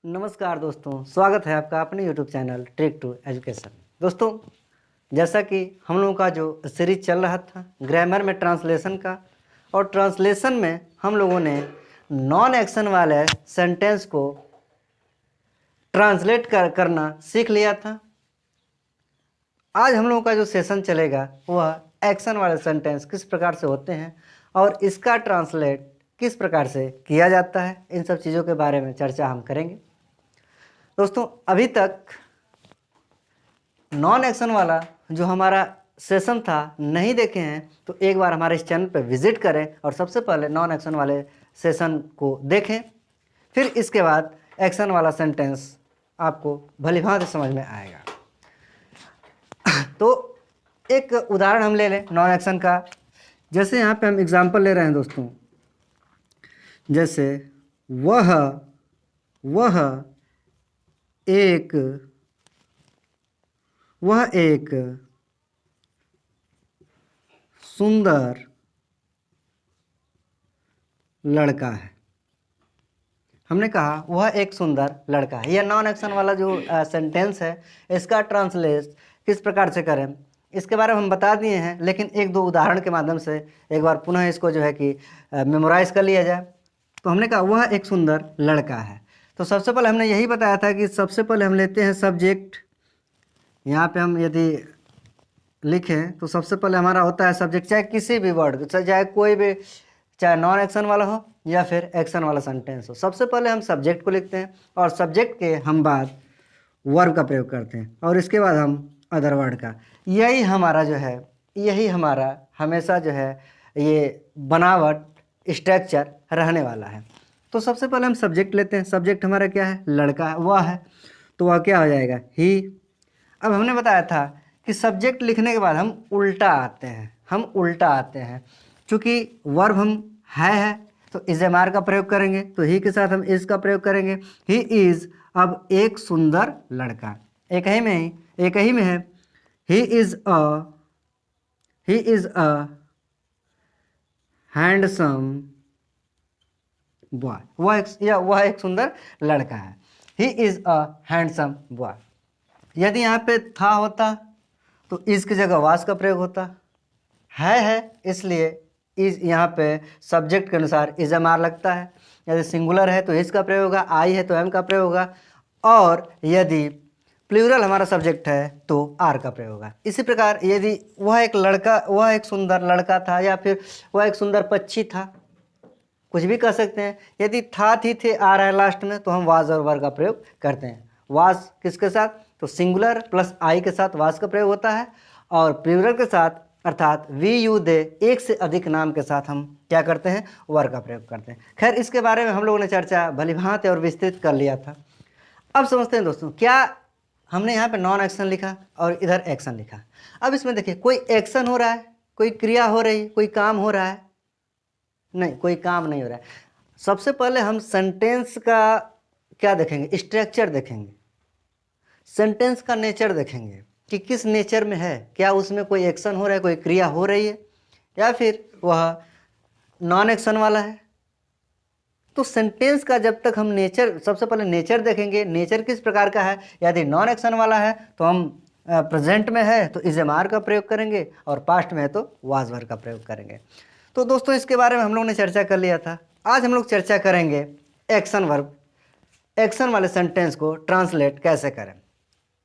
नमस्कार दोस्तों, स्वागत है आपका अपने YouTube channel trick to education. दोस्तों, जैसा कि हम लोगों का जो सीरीज चल रहा था ग्रामर में ट्रांसलेशन का, और ट्रांसलेशन में हम लोगों ने नॉन एक्शन वाले सेंटेंस को ट्रांसलेट करना सीख लिया था। आज हम लोगों का जो सेशन चलेगा वह एक्शन वाले सेंटेंस किस प्रकार से होते हैं और इसका ट्रांसलेट किस प्रकार से किया जाता है, इन सब चीज़ों के बारे में चर्चा हम करेंगे। दोस्तों, अभी तक नॉन एक्शन वाला जो हमारा सेशन था नहीं देखे हैं तो एक बार हमारे इस चैनल पर विजिट करें और सबसे पहले नॉन एक्शन वाले सेशन को देखें, फिर इसके बाद एक्शन वाला सेंटेंस आपको भलीभांति समझ में आएगा। तो एक उदाहरण हम ले लें नॉन एक्शन का। जैसे यहाँ पे हम एग्जाम्पल ले रहे हैं दोस्तों, जैसे वह एक सुंदर लड़का है। हमने कहा वह एक सुंदर लड़का है। यह नॉन एक्शन वाला जो सेंटेंस है, इसका ट्रांसलेट किस प्रकार से करें इसके बारे में हम बता दिए हैं, लेकिन एक दो उदाहरण के माध्यम से एक बार पुनः इसको जो है कि मेमोराइज कर लिया जाए। तो हमने कहा वह एक सुंदर लड़का है। तो सबसे पहले हमने यही बताया था कि सबसे पहले हम लेते हैं सब्जेक्ट। यहाँ पे हम यदि लिखें तो सबसे पहले हमारा होता है सब्जेक्ट, चाहे किसी भी वर्ड, चाहे कोई भी, चाहे नॉन एक्शन वाला हो या फिर एक्शन वाला सेंटेंस हो। सबसे पहले हम सब्जेक्ट को लिखते हैं और सब्जेक्ट के हम बाद वर्ब का प्रयोग करते हैं और इसके बाद हम अदर वर्ड का। यही हमारा जो है, यही हमारा हमेशा जो है ये बनावट स्ट्रक्चर रहने वाला है। तो सबसे पहले हम सब्जेक्ट लेते हैं। सब्जेक्ट हमारा क्या है? लड़का है, वह है, तो वह क्या हो जाएगा? ही। अब हमने बताया था कि सब्जेक्ट लिखने के बाद हम उल्टा आते हैं, क्योंकि वर्ब हम है तो इज एम आर का प्रयोग करेंगे, तो ही के साथ हम इज का प्रयोग करेंगे। ही इज अब एक सुंदर लड़का, एक ही में है he is a handsome boy. वह एक सुंदर लड़का है। He is a handsome boy. यदि यहाँ पे था होता तो इज की जगह वाज का प्रयोग होता। है इसलिए इज यहाँ पे सब्जेक्ट के अनुसार इज एम आर लगता है। यदि सिंगुलर है तो इज का प्रयोग होगा, आई है तो एम का प्रयोग होगा, और यदि प्लूरल हमारा सब्जेक्ट है तो आर का प्रयोग होगा। इसी प्रकार यदि वह एक सुंदर लड़का था या फिर वह एक सुंदर पक्षी था, कुछ भी कह सकते हैं। यदि था, थी, थे आ रहा है लास्ट में तो हम वाज और वर का प्रयोग करते हैं। वाज किसके साथ? तो सिंगुलर प्लस आई के साथ वाज का प्रयोग होता है, और प्लूरल के साथ अर्थात वी यू दे एक से अधिक नाम के साथ हम क्या करते हैं? वर का प्रयोग करते हैं। खैर, इसके बारे में हम लोगों ने चर्चा भलीभांति और विस्तृत कर लिया था। अब समझते हैं दोस्तों, क्या हमने यहाँ पे नॉन एक्शन लिखा और इधर एक्शन लिखा। अब इसमें देखिए, कोई एक्शन हो रहा है, कोई क्रिया हो रही, कोई काम हो रहा है? नहीं, कोई काम नहीं हो रहा है। सबसे पहले हम सेंटेंस का क्या देखेंगे? स्ट्रक्चर देखेंगे, सेंटेंस का नेचर देखेंगे कि किस नेचर में है। क्या उसमें कोई एक्शन हो रहा है, कोई क्रिया हो रही है, या फिर वह नॉन एक्शन वाला है। तो सेंटेंस का जब तक हम नेचर, सबसे पहले नेचर देखेंगे, नेचर किस प्रकार का है। यदि नॉन एक्शन वाला है तो हम प्रेजेंट में है तो इज एम आर का प्रयोग करेंगे, और पास्ट में है तो वाज वर का प्रयोग करेंगे। तो दोस्तों, इसके बारे में हम लोग ने चर्चा कर लिया था। आज हम लोग चर्चा करेंगे एक्शन वर्ब, एक्शन वाले सेंटेंस को ट्रांसलेट कैसे करें।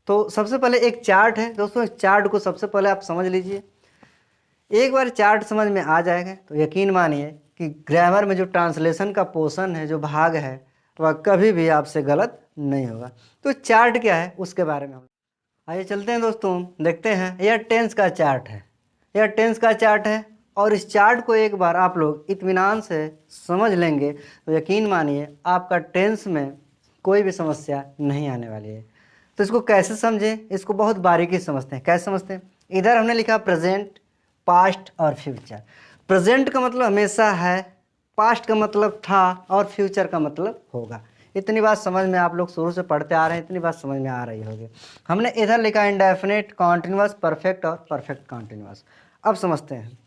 तो सबसे पहले एक चार्ट है दोस्तों, इस चार्ट को सबसे पहले आप समझ लीजिए। एक बार चार्ट समझ में आ जाएगा तो यकीन मानिए कि ग्रामर में जो ट्रांसलेशन का पोर्शन है, जो भाग है, वह कभी भी आपसे गलत नहीं होगा। तो चार्ट क्या है उसके बारे में हम आइए चलते हैं दोस्तों, देखते हैं। यह टेंस का चार्ट है, यह टेंस का चार्ट है, और इस चार्ट को एक बार आप लोग इत्मीनान से समझ लेंगे तो यकीन मानिए आपका टेंस में कोई भी समस्या नहीं आने वाली है। तो इसको कैसे समझें, इसको बहुत बारीकी से समझते हैं। कैसे समझते हैं? इधर हमने लिखा प्रेजेंट, पास्ट और फ्यूचर। प्रेजेंट का मतलब हमेशा है, पास्ट का मतलब था, और फ्यूचर का मतलब होगा। इतनी बात समझ में आप लोग शुरू से पढ़ते आ रहे हैं, इतनी बात समझ में आ रही होगी। हमने इधर लिखा इंडेफिनिट, कॉन्टिन्यूअस, परफेक्ट और परफेक्ट कॉन्टिन्यूअस। अब समझते हैं,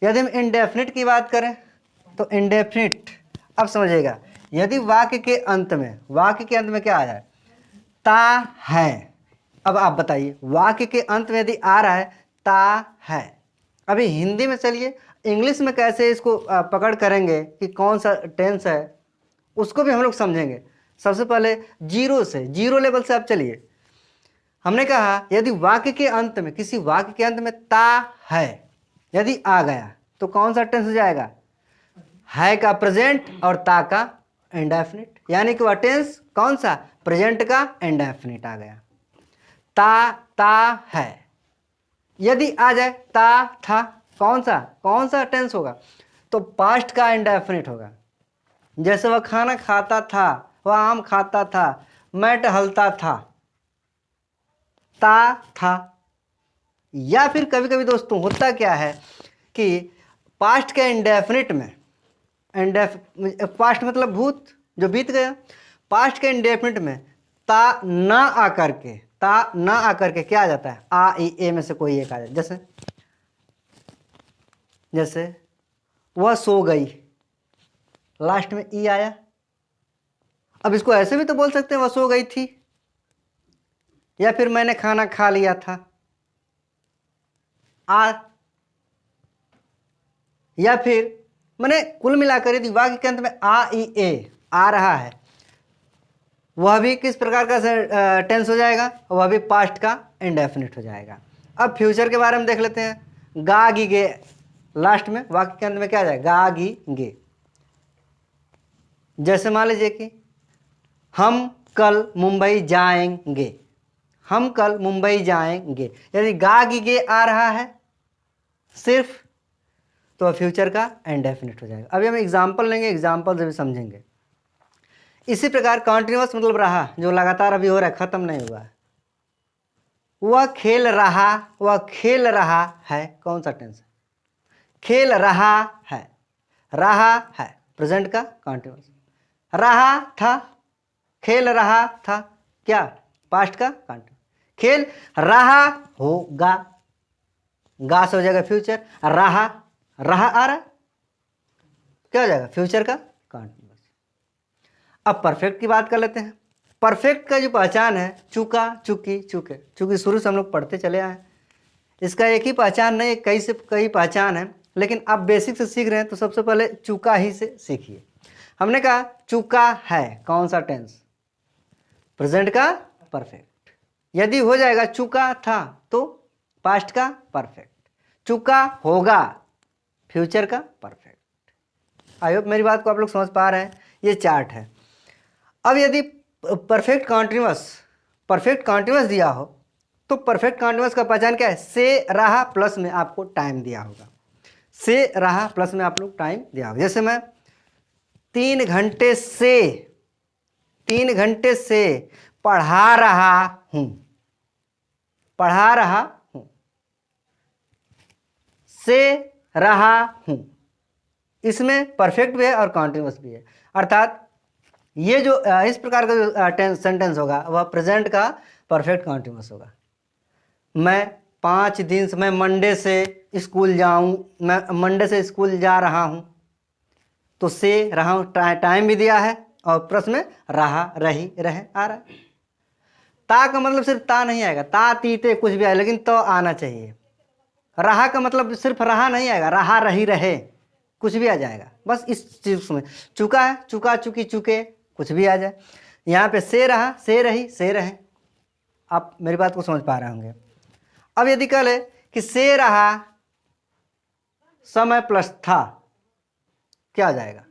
यदि हम इंडेफिनिट की बात करें तो इंडेफिनिट, अब समझिएगा, यदि वाक्य के अंत में क्या आ जाए, ता है। अब आप बताइए, वाक्य के अंत में यदि आ रहा है ता है, अभी हिंदी में चलिए, इंग्लिश में कैसे इसको पकड़ करेंगे कि कौन सा टेंस है, उसको भी हम लोग समझेंगे। सबसे पहले जीरो लेवल से आप चलिए। हमने कहा यदि वाक्य के अंत में, किसी वाक्य के अंत में ता है यदि आ गया तो कौन सा टेंस हो जाएगा, है का प्रेजेंट और ता का इंडेफिनिट, यानी कि वह टेंस कौन सा, प्रेजेंट का इंडेफिनिट आ गया। ता है, यदि आ जाए ता था, कौन सा टेंस होगा, तो पास्ट का इंडेफिनिट होगा। जैसे वह खाना खाता था, वह आम खाता था, मैं टहलता था, था। या फिर कभी कभी दोस्तों होता क्या है कि पास्ट के इंडेफिनिट में, पास्ट मतलब भूत जो बीत गया, पास्ट के इंडेफिनिट में ता ना आकर के क्या आ जाता है, आ ई ए में से कोई एक आ जाता है। जैसे वह सो गई, लास्ट में ई आया। अब इसको ऐसे भी तो बोल सकते हैं वह सो गई थी, या फिर मैंने खाना खा लिया था, या फिर मैंने कुल मिलाकर यदि वाक्य के अंत में आ ई ए आ रहा है, वह भी किस प्रकार का टेंस हो जाएगा, वह भी पास्ट का इंडेफिनिट हो जाएगा। अब फ्यूचर के बारे में देख लेते हैं, गा गी गे, लास्ट में वाक्य के अंत में क्या आ जाएगा, गा गी गे। जैसे मान लीजिए कि हम कल मुंबई जाएंगे, हम कल मुंबई जाएंगे, यदि गा गी गे आ रहा है सिर्फ, तो फ्यूचर का इंडेफिनिट हो जाएगा। अभी हम एग्जाम्पल लेंगे, एग्जाम्पल से भी समझेंगे। इसी प्रकार कॉन्टिन्यूअस मतलब रहा, जो लगातार अभी हो रहा है, खत्म नहीं हुआ है। वह खेल रहा है, कौन सा टेंस है, खेल रहा है प्रेजेंट का कॉन्टिन्यूअस, रहा था, खेल रहा था, क्या, पास्ट का कॉन्टिन्यूअस, खेल रहा होगा, गा से हो जाएगा फ्यूचर, रहा आ रहा, क्या हो जाएगा, फ्यूचर का कॉन्टिन्यूअस। अब परफेक्ट की बात कर लेते हैं। परफेक्ट का जो पहचान है, चुका, चुकी, चुके, चूंकि शुरू से हम लोग पढ़ते चले आए, इसका एक ही पहचान नहीं, कई से कई पहचान है, लेकिन आप बेसिक से सीख रहे हैं तो सबसे पहले चुका ही से सीखिए। हमने कहा चुका है, कौन सा टेंस, प्रेजेंट का परफेक्ट। यदि हो जाएगा चुका था तो पास्ट का परफेक्ट, चुका होगा फ्यूचर का परफेक्ट। आई होप मेरी बात को आप लोग समझ पा रहे हैं, ये चार्ट है। अब यदि परफेक्ट कॉन्टिन्यूअस दिया हो तो परफेक्ट कॉन्टिन्यूअस का पहचान क्या है, से रहा प्लस में आपको टाइम दिया होगा, से रहा प्लस में आप लोग टाइम दिया होगा। जैसे मैं 3 घंटे से पढ़ा रहा हूं, से रहा हूं, इसमें परफेक्ट भी है और कॉन्टिन्यूअस भी है। अर्थात ये जो इस प्रकार का जो सेंटेंस होगा वह प्रेजेंट का परफेक्ट कॉन्टिन्यूअस होगा। मैं 5 दिन से, मैं मंडे से स्कूल जा रहा हूं, तो से रहा हूं टाइम भी दिया है और प्रश्न में रहा, रही, रहे आ रहा है। ता का मतलब सिर्फ ता नहीं आएगा, ता तीते कुछ भी आए, लेकिन तो आना चाहिए। रहा का मतलब सिर्फ रहा नहीं आएगा, रहा, रही, रहे कुछ भी आ जाएगा, बस इस चीज में। चुका है, चुका, चुकी, चुके कुछ भी आ जाए। यहाँ पे से रहा, से रही, से रहे, आप मेरी बात को समझ पा रहे होंगे। अब यदि कह ले कि से रहा समय प्लस था, क्या आ जाएगा,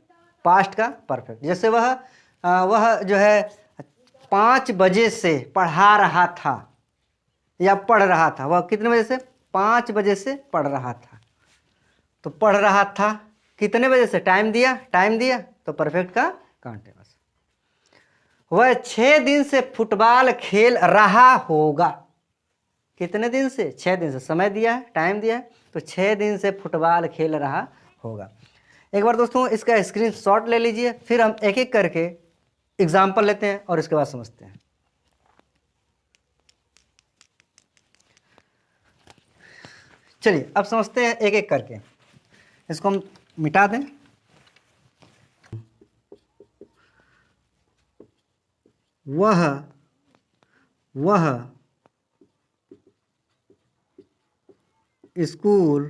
पास्ट का परफेक्ट। जैसे वह जो है 5 बजे से पढ़ा रहा था या पढ़ रहा था, वह कितने बजे से, 5 बजे से पढ़ रहा था, तो पढ़ रहा था कितने बजे से, टाइम दिया तो परफेक्ट का कॉन्टिन्यूअस। वह 6 दिन से फुटबॉल खेल रहा होगा, कितने दिन से, 6 दिन से, समय दिया है, टाइम दिया है, तो 6 दिन से फुटबॉल खेल रहा होगा। एक बार दोस्तों इसका स्क्रीनशॉट ले लीजिए, फिर हम एक एक करके एग्जाम्पल लेते हैं और इसके बाद समझते हैं। चलिए अब समझते हैं एक एक करके। इसको हम मिटा दें। वह स्कूल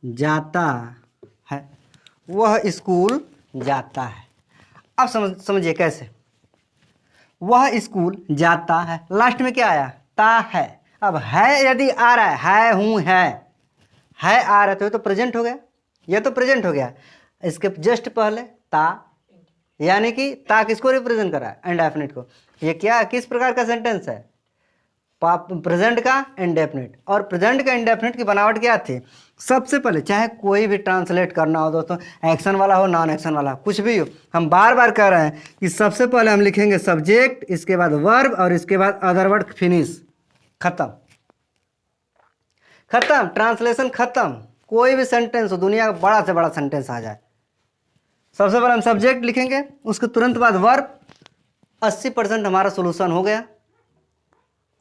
जाता है। वह स्कूल जाता है। अब समझिए कैसे। वह स्कूल जाता है, लास्ट में क्या आया? ता है। अब है यदि आ रहा है हूँ है आ रहा है तो प्रेजेंट हो गया, ये तो प्रेजेंट हो गया। इसके जस्ट पहले ता, यानी कि ता किसको रिप्रेजेंट कर रहा है? इंडेफिनिट को। ये क्या किस प्रकार का सेंटेंस है? प्रेजेंट का इंडेफिनिट। और प्रेजेंट का इंडेफिनिट की बनावट क्या थी? सबसे पहले चाहे कोई भी ट्रांसलेट करना हो दोस्तों, एक्शन वाला हो नॉन एक्शन वाला कुछ भी हो, हम बार बार कह रहे हैं कि सबसे पहले हम लिखेंगे सब्जेक्ट, इसके बाद वर्ब और इसके बाद अदर वर्ड, फिनिश, खत्म। ट्रांसलेशन खत्म। कोई भी सेंटेंस हो, दुनिया का बड़ा से बड़ा सेंटेंस आ जाए, सबसे पहले हम सब्जेक्ट लिखेंगे, उसके तुरंत बाद वर्ब, 80% हमारा सोल्यूशन हो गया।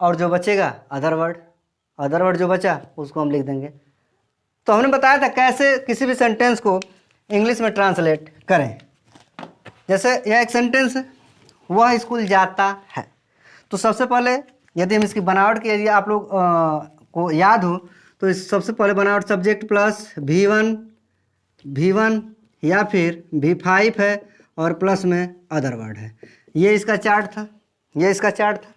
और जो बचेगा अदर वर्ड जो बचा उसको हम लिख देंगे। तो हमने बताया था कैसे किसी भी सेंटेंस को इंग्लिश में ट्रांसलेट करें। जैसे यह एक सेंटेंस है, वह स्कूल जाता है। तो सबसे पहले यदि हम इसकी बनावट की यदि आप लोग को याद हो तो इस सबसे पहले बनावट सब्जेक्ट प्लस V1 या फिर V5 है और प्लस में अदर वर्ड है। ये इसका चार्ट था।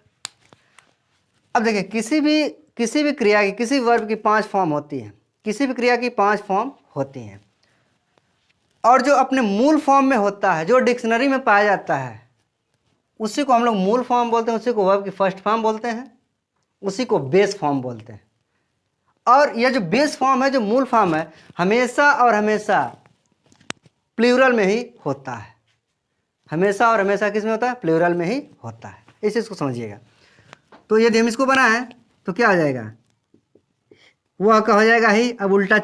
अब देखिए किसी भी क्रिया की, किसी वर्ब की 5 फॉर्म होती है। किसी भी क्रिया की 5 फॉर्म होती हैं, और जो अपने मूल फॉर्म में होता है, जो डिक्शनरी में पाया जाता है, उसी को हम लोग मूल फॉर्म बोलते हैं, उसी को वर्ब की फर्स्ट फॉर्म बोलते हैं, उसी को बेस फॉर्म बोलते हैं। और यह जो बेस फॉर्म है, जो मूल फॉर्म है, हमेशा और हमेशा प्लूरल में ही होता है। हमेशा और हमेशा किस में होता है? प्लूरल में ही होता है। इस चीज़ को समझिएगा। तो यदि हम इसको बनाएं तो क्या हो जाएगा? वह का हो जाएगा ही। अब उल्टा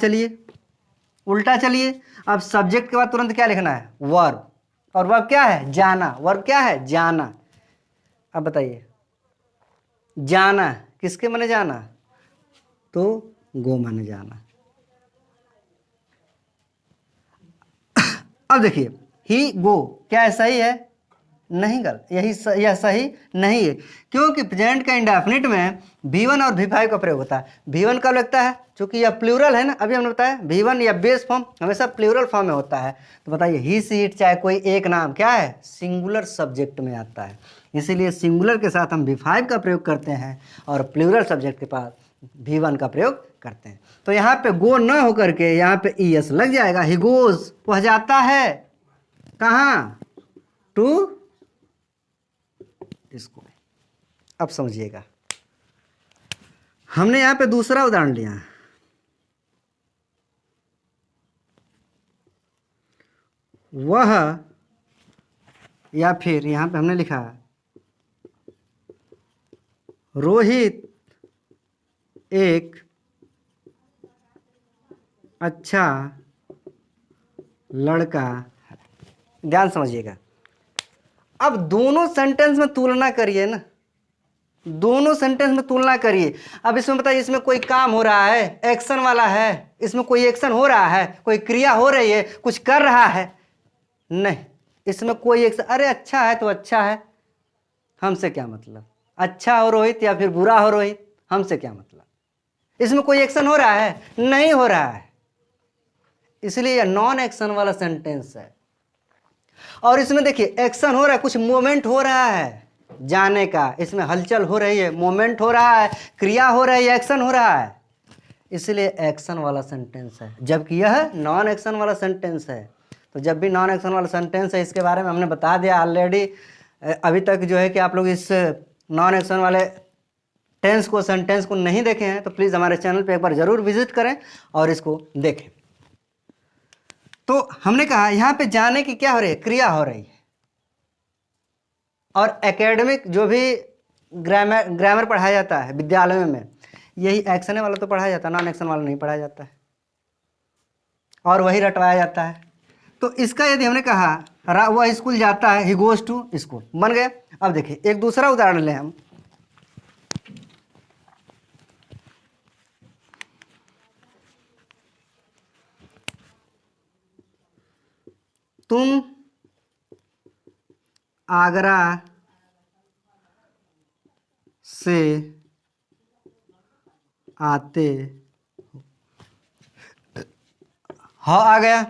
चलिए। अब सब्जेक्ट के बाद तुरंत क्या लिखना है? वर्ब। और वर्ब क्या है? जाना। वर्ब क्या है? जाना। अब बताइए, जाना किसके माने जाना? तो गो माने जाना। अब देखिए ही गो, क्या सही है? नहीं गलत, यह सही नहीं है, क्योंकि प्रेजेंट का इंडेफिनिट में V1 और V5 का प्रयोग होता है। V1 कब लगता है? क्योंकि यह प्लूरल है ना, अभी हमने बताया V1 या बेस फॉर्म हमेशा प्लूरल फॉर्म में होता है। तो बताइए ही सी इट, चाहे कोई एक नाम क्या है? सिंगुलर सब्जेक्ट में आता है, इसीलिए सिंगुलर के साथ हम V5 का प्रयोग करते हैं और प्लूरल सब्जेक्ट के पास V1 का प्रयोग करते हैं। तो यहाँ पे गो न होकर के यहाँ पे ES लग जाएगा। ही गोज, वह जाता है कहाँ? To school. अब समझिएगा, हमने यहां पे दूसरा उदाहरण लिया। वह, या फिर यहां पे हमने लिखा रोहित एक अच्छा लड़का है। ध्यान समझिएगा। अब दोनों सेंटेंस में तुलना करिए ना, दोनों सेंटेंस में तुलना करिए। अब इसमें बताइए, इसमें कोई काम हो रहा है, एक्शन वाला है, इसमें कोई एक्शन हो रहा है, कोई क्रिया हो रही है, कुछ कर रहा है? नहीं, इसमें कोई एक्शन। अरे अच्छा है तो अच्छा है, हमसे क्या मतलब? अच्छा हो रोहित या फिर बुरा हो रोहित, हमसे क्या मतलब? इसमें कोई एक्शन हो रहा है? नहीं हो रहा है, इसलिए यह नॉन एक्शन वाला सेंटेंस है। और इसमें देखिए एक्शन हो रहा है, कुछ मूवमेंट हो रहा है जाने का, इसमें हलचल हो रही है, मूवमेंट हो रहा है, क्रिया हो रही है, एक्शन हो रहा है, इसलिए एक्शन वाला सेंटेंस है। जबकि यह नॉन एक्शन वाला सेंटेंस है। तो जब भी नॉन एक्शन वाला सेंटेंस है, इसके बारे में हमने बता दिया ऑलरेडी। अभी तक जो है कि आप लोग इस नॉन एक्शन वाले सेंटेंस को नहीं देखे हैं तो प्लीज़ हमारे चैनल पे एक बार ज़रूर विजिट करें और इसको देखें। तो हमने कहा यहाँ पे जाने की क्या हो रही है? क्रिया हो रही है। और एकेडमिक जो भी ग्रामर पढ़ाया जाता है विद्यालयों में, यही एक्शन वाला तो पढ़ाया जाता है, नॉन एक्शन वाला नहीं पढ़ाया जाता है, और वही रटवाया जाता है। तो इसका यदि हमने कहा वह स्कूल जाता है, ही गोज टू स्कूल, बन गया। अब देखिए एक दूसरा उदाहरण लें हम। तुम आगरा से आते, हाँ आ गया,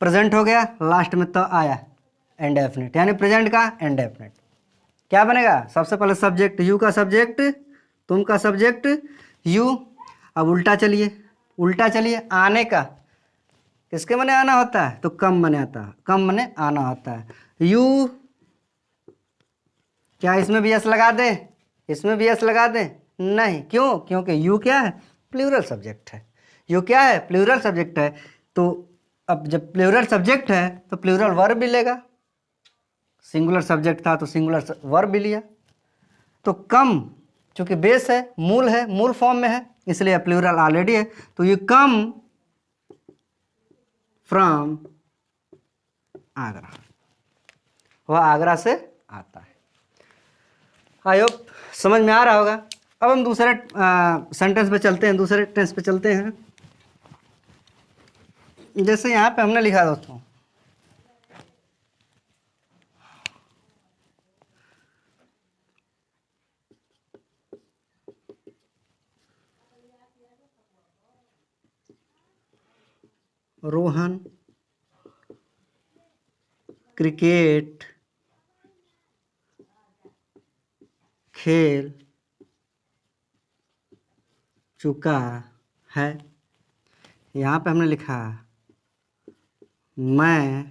प्रेजेंट हो गया, लास्ट में तो आया, इंडेफिनिट, यानी प्रेजेंट का इंडेफिनिट। क्या बनेगा? सबसे पहले सब्जेक्ट, यू का सब्जेक्ट, तुम का सब्जेक्ट यू। अब उल्टा चलिए, उल्टा चलिए, आने का किसके मने आना होता है? तो कम मने आता है, कम मने आना होता है। यू, क्या इसमें भी एस लगा दे? इसमें भी एस लगा दे? नहीं, क्यों? क्योंकि यू क्या है? प्लूरल सब्जेक्ट है। यू क्या है? प्लूरल सब्जेक्ट है। तो अब जब प्लूरल सब्जेक्ट है तो प्लूरल वर्ब भी लेगा, सिंगुलर सब्जेक्ट था तो सिंगुलर वर्ब भी लिया। तो कम चूंकि बेस है, मूल है, मूल फॉर्म में है, इसलिए प्लूरल ऑलरेडी है। तो यू कम फ्रॉम आगरा, वह आगरा से आता है। आई होप समझ में आ रहा होगा। अब हम दूसरे सेंटेंस पे चलते हैं, दूसरे टेंस पे चलते हैं। जैसे यहाँ पे हमने लिखा दोस्तों, रोहन क्रिकेट खेल चुका है। यहाँ पे हमने लिखा मैं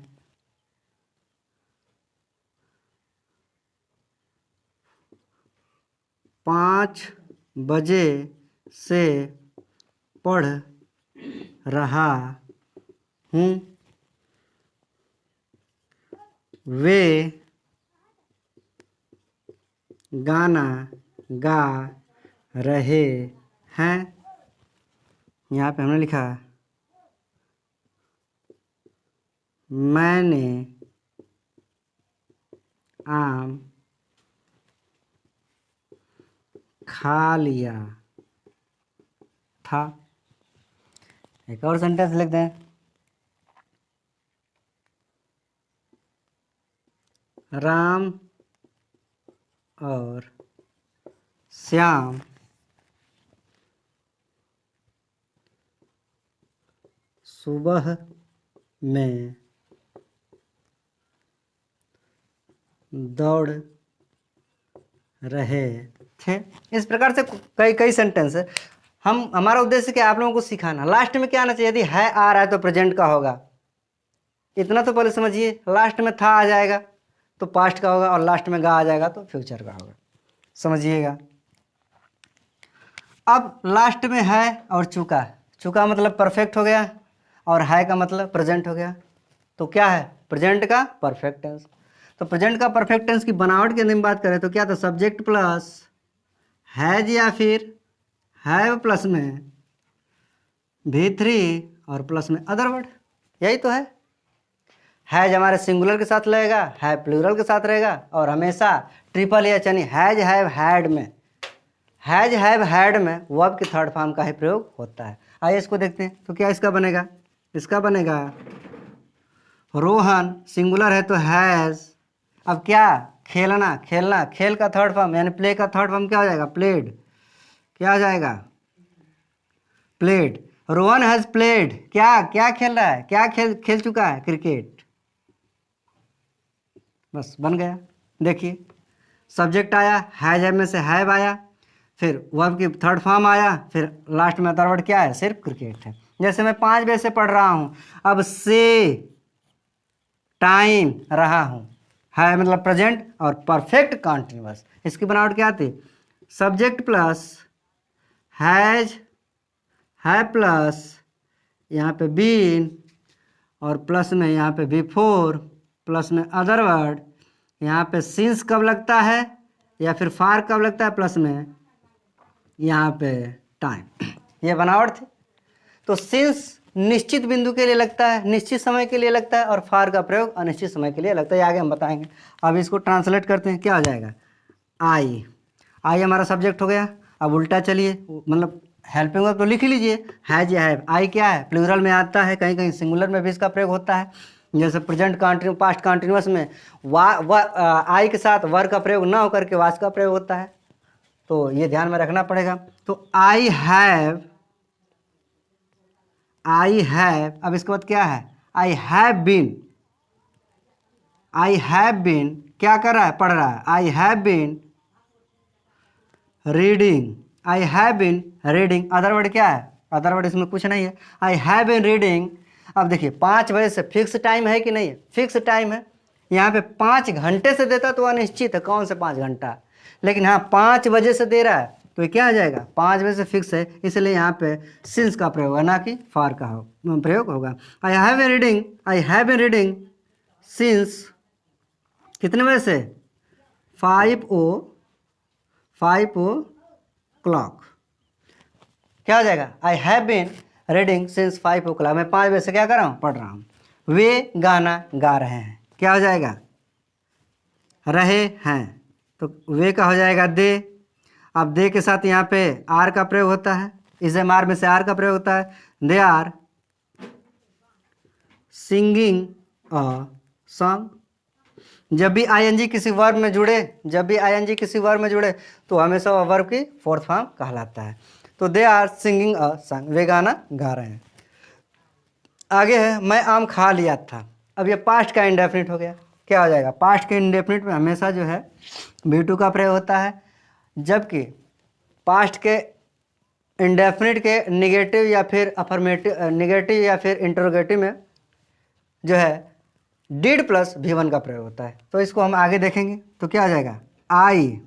5 बजे से पढ़ रहा हूँ, वे गाना गा रहे हैं। यहाँ पे हमने लिखा मैंने आम खा लिया था। एक और सेंटेंस लिख दें, राम और श्याम सुबह में दौड़ रहे थे। इस प्रकार से कई कई सेंटेंस है। हमारा उद्देश्य क्या? आप लोगों को सिखाना। लास्ट में क्या आना चाहिए? यदि है आ रहा है तो प्रेजेंट का होगा, इतना तो पहले समझिए। लास्ट में था आ जाएगा तो पास्ट का होगा, और लास्ट में गा आ जाएगा तो फ्यूचर का होगा, समझिएगा। अब लास्ट में है और चुका, चुका मतलब परफेक्ट हो गया, और है का मतलब प्रेजेंट हो गया। तो क्या है? प्रेजेंट का परफेक्ट टेंस। तो प्रेजेंट का परफेक्ट टेंस की बनावट के अंदर में बात करें तो क्या था? सब्जेक्ट प्लस हैज, या फिर हैव प्लस में V3 और प्लस में अदर वर्ड, यही तो है। हैज हमारे सिंगुलर के साथ लगेगा, है प्लूरल के साथ रहेगा, और हमेशा ट्रिपल एच यानी हैज हैव हैड में, हैज हैव हैड में वर्ब की थर्ड फॉर्म का ही प्रयोग होता है। आइए इसको देखते हैं। तो क्या इसका बनेगा? इसका बनेगा रोहन, सिंगुलर है तो हैज। अब क्या? खेलना, खेलना, खेल का थर्ड फॉर्म यानी प्ले का थर्ड फॉर्म क्या हो जाएगा? प्लेड। क्या हो जाएगा? प्लेड। रोहन हैज प्लेड, क्या क्या खेल रहा है? क्या खेल चुका है? क्रिकेट। बस बन गया। देखिए सब्जेक्ट आया, हैज में से हैव आया, फिर वर्ब की थर्ड फॉर्म आया, फिर लास्ट में अदर वर्ड क्या है? सिर्फ क्रिकेट है। जैसे मैं 5 बजे से पढ़ रहा हूँ, अब से टाइम रहा हूँ, है मतलब प्रेजेंट और परफेक्ट कॉन्टिन्यूअस। इसकी बनावट क्या आती? सब्जेक्ट प्लस हैज, है प्लस यहाँ पे बीन, और प्लस में यहाँ पे बिफोर, प्लस में अदर वर्ड। यहाँ पे सिंस कब लगता है या फिर फार कब लगता है? प्लस में यहाँ पे टाइम। ये बनावट थी। तो सिंस निश्चित बिंदु के लिए लगता है, निश्चित समय के लिए लगता है, और फार का प्रयोग अनिश्चित समय के लिए लगता है। आगे हम बताएंगे। अब इसको ट्रांसलेट करते हैं, क्या हो जाएगा, आई। आई हमारा सब्जेक्ट हो गया। अब उल्टा चलिए, मतलब हेल्पिंग वर्ब तो लिख ही लीजिए, हैज या हैव। आई क्या है, प्लूरल में आता है, कहीं कहीं सिंगुलर में भी इसका प्रयोग होता है। जैसे प्रेजेंट कंटिन्यू, पास्ट कंटिन्यूअस में आई के साथ वर का प्रयोग ना होकर के वास का प्रयोग होता है, तो ये ध्यान में रखना पड़ेगा। तो आई हैव, अब इसके बाद क्या है, आई हैव बीन क्या कर रहा है, पढ़ रहा है। I have been reading, other word क्या है, अदर वर्ड इसमें कुछ नहीं है। I have been reading. अब देखिए 5 बजे से फिक्स टाइम है कि नहीं है, फिक्स टाइम है। यहाँ पे 5 घंटे से देता तो अनिश्चित है, कौन से 5 घंटा, लेकिन हाँ 5 बजे से दे रहा है तो ये क्या आ जाएगा, 5 बजे से फिक्स है, इसलिए यहाँ पे सिंस का प्रयोग है, ना कि फार का प्रयोग होगा। I have been reading since कितने बजे से, 5 o'clock। क्या हो जाएगा, I have been reading since 5 o'clock। मैं 5 बजे से क्या कर रहा हूँ, पढ़ रहा हूँ। वे गाना गा रहे हैं, क्या हो जाएगा, रहे हैं, तो वे का हो जाएगा दे। अब दे के साथ यहाँ पे आर का प्रयोग होता है, इस आर में से आर का प्रयोग होता है। They are singing a song. जब भी आईएनजी किसी वर्ब में जुड़े, तो हमेशा वह वर्ब की फोर्थ फॉर्म कहलाता है। तो they are singing a song, वे गाना गा रहे हैं। आगे है, मैं आम खा लिया था। अब ये पास्ट का इंडेफिनिट हो गया, क्या हो जाएगा, पास्ट के इंडेफिनिट में हमेशा जो है V2 का प्रयोग होता है, जबकि पास्ट के इंडेफिनिट के निगेटिव या फिर इंटरोगेटिव में जो है डिड प्लस V1 का प्रयोग होता है। तो इसको हम आगे देखेंगे। तो क्या हो जाएगा, आई,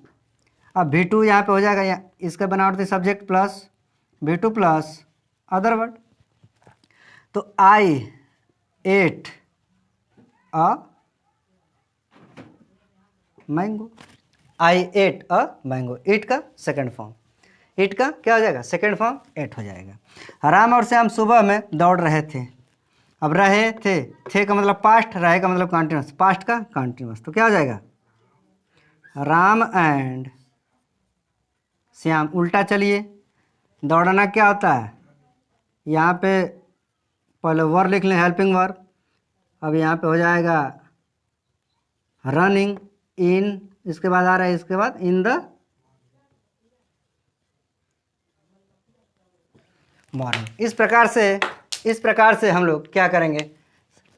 अब V2 यहाँ पे हो जाएगा, इसका बनावट थी subject plus V2 plus other word. तो आई एट अ मैंगो, ईट का सेकंड फॉर्म, ईट का क्या हो जाएगा, सेकंड फॉर्म एट हो जाएगा। राम और श्याम सुबह में दौड़ रहे थे। अब रहे थे का मतलब पास्ट, रहे का मतलब कंटिन्यूअस, पास्ट का कंटिन्यूअस, तो क्या हो जाएगा, राम एंड श्याम। उल्टा चलिए, दौड़ना क्या होता है, यहाँ पे पहले वर्ब लिख लें, हेल्पिंग वर्ब। अब यहाँ पे हो जाएगा रनिंग इन, इसके बाद आ रहा है, इसके बाद इन द मॉर्निंग। इस प्रकार से हम लोग क्या करेंगे,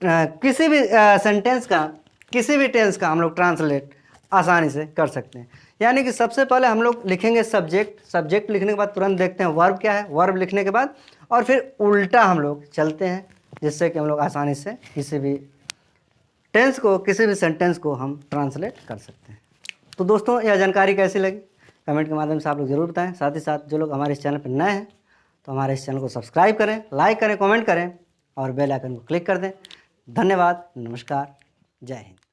किसी भी सेंटेंस का, किसी भी टेंस का हम लोग ट्रांसलेट आसानी से कर सकते हैं। यानी कि सबसे पहले हम लोग लिखेंगे सब्जेक्ट लिखने के बाद तुरंत देखते हैं वर्ब क्या है, वर्ब लिखने के बाद और फिर उल्टा हम लोग चलते हैं, जिससे कि हम लोग आसानी से किसी भी टेंस को, किसी भी सेंटेंस को हम ट्रांसलेट कर सकते हैं। तो दोस्तों, यह जानकारी कैसी लगी कमेंट के माध्यम से आप लोग ज़रूर बताएं। साथ ही साथ जो लोग हमारे इस चैनल पर नए हैं तो हमारे इस चैनल को सब्सक्राइब करें, लाइक करें, कमेंट करें और बेल आइकन को क्लिक कर दें। धन्यवाद, नमस्कार, जय हिंद।